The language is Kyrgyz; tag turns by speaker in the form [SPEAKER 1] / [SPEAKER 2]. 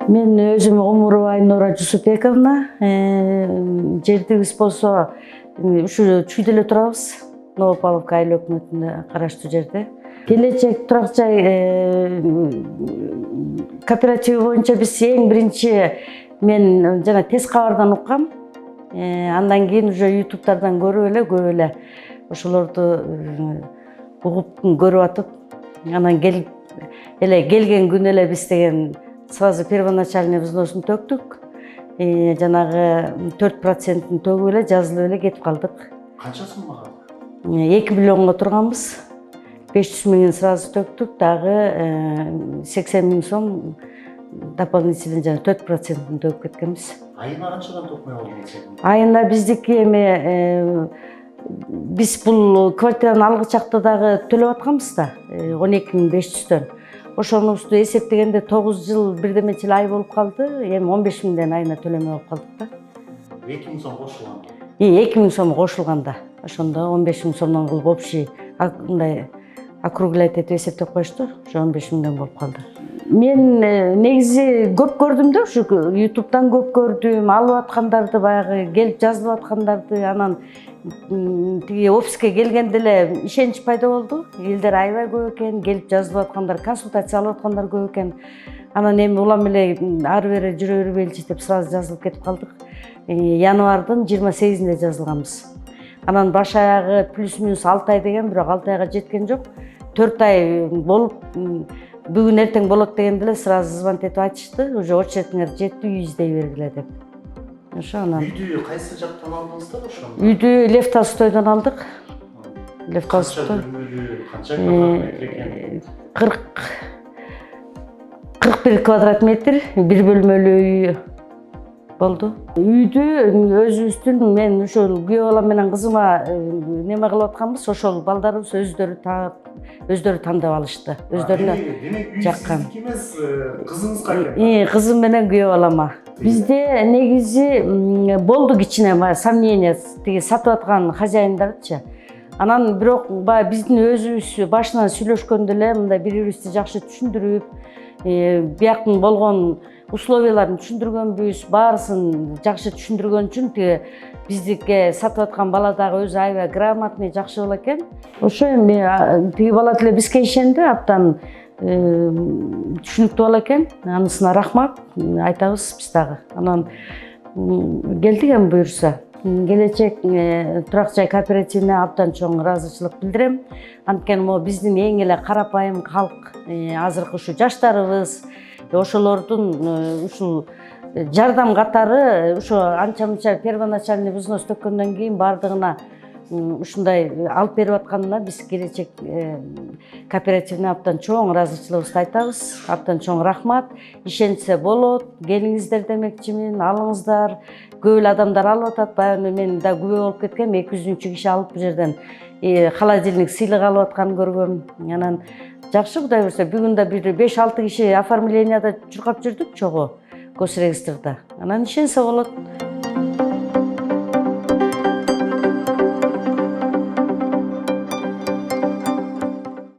[SPEAKER 1] Мен өзүм Омурова Айнура Жусупбековна. Жердигибиз болсо ушу Чүйдө эле турабыз. Новопавловка айыл өкмөтүнө караштуу жерде. Келечек турак жай кооперативи боюнча биз эң биринчи мен жана тез кабардан уккам. Андан кийин уже ютубтардан көрүп эле көп эле ошолорду угуп көрүп атып, анан келип эле келген күнү эле биз деген сразу первоначальный взносун төктүк. Жанагы 4%-ин төгүп эле жазылып эле кетип калдык.
[SPEAKER 2] Канча суммага?
[SPEAKER 1] 2 миллионго турганбыз. 500 миңин сразу төктүк, дагы 80 миң сом дополнительный жана 4%-ин төгүп кеткенбиз.
[SPEAKER 2] Айына канчадан токмой алдыңыз?
[SPEAKER 1] Айына биздики эми биз бул квартираны алгычакта дагы төлөп атканбыз да, 12.500-төн. Ошонубузду эсептегенде 9 жыл бирдемечил ай болуп калды. Эми 15 миңден айына төлөмөй болуп калдык да.
[SPEAKER 2] 2 миң сом кошулган.
[SPEAKER 1] 2 миң сом кошулганда. Ошондо 15 миң сомдон кылып общий мындай округлять этип эсептеп коюшту. Ошо 15 миңден болуп калды. Мен негизи көп көрдүм да, ушу ютубтан көп көрдүм, алып аткандарды, баягы келип жазылып аткандарды, анан тиги офиске келгенде эле ишенич пайда болду. Элдер аябай көп экен, келип жазылып аткандар, консультация алып аткандар көп экен. Анан эми улам эле ары бери жүрө бербейличи деп сразу жазылып кетип калдык. Январдын 28-inde жазылганбыз. Анан баш аягы плюс-минус 6 ай деген, бирок 6 айга жеткен жок. 4 ай болуп, бүгүн эртең болот дегенде эле сразу звонить этип айтышты. Уже очередиңер жетти, үй издей бергиле деп. Ошо анан.
[SPEAKER 2] Үйдү кайсы жактан алдыңыздар ошондо?
[SPEAKER 1] Үйдү Лев Толстойдон алдык. Лев Толстой.
[SPEAKER 2] Канча квадрат метр экен?
[SPEAKER 1] 41 квадрат метр, бир бөлмөлүү үй болду. Үйдү өзүбүздүн, мен ошол күйөө балам менен кызыма неме кылып атканбыз, ошол балдарыбыз өздөрү тандап алышты. Өздөрүнө жаккан.
[SPEAKER 2] Сиздики эмес, кызыңызга экен.
[SPEAKER 1] Кызым менен күйөө балама. Бизде негизи болду кичине сомнение, тиги сатып аткан хозяиндардычы. Анан бирок баягы биздин өзүбүз башынан сүйлөшкөндө эле мындай бири-бирибизди жакшы түшүндүрүп, бияктын болгон условияларын түшүндүргөнбүз, баарысын жакшы түшүндүргөн үчүн тиги биздикке сатып аткан бала дагы өзү аябай грамотный, жакшы бала экен. Ошо эми тиги бала деле бизге ишенди, абдан түшүнүктүү бала экен. Анысына рахмат айтабыз биз дагы. Анан келдик эми буюрса. Келечек турак жай кооперативине абдан чоң ыраазычылык билдирем. Анткени могу биздин эң эле карапайым калк, азыркы ушу жаштарыбыз, ошолордун ушул жардам катары ушу анча-мынча первоначальный взнос төккөндөн кийин бардыгына ушундай алып берип атканына биз келечек кооперативине абдан чоң ыраазычылыгыбызды айтабыз. Абдан чоң рахмат. Ишенсе болот, келиңиздер демекчимин, алыңыздар. Көп эле адамдар алып атат. Баягы мен да күбө болуп кеткем, 200-чү киши алып бу жерден холодильник сыйлык алып атканын көргөм. Анан жакшы, Кудай буюрса, бүгүн да бир 5-6 киши оформленияда чуркап жүрдүк чогуу госрегистрде. Анан ишенсе болот.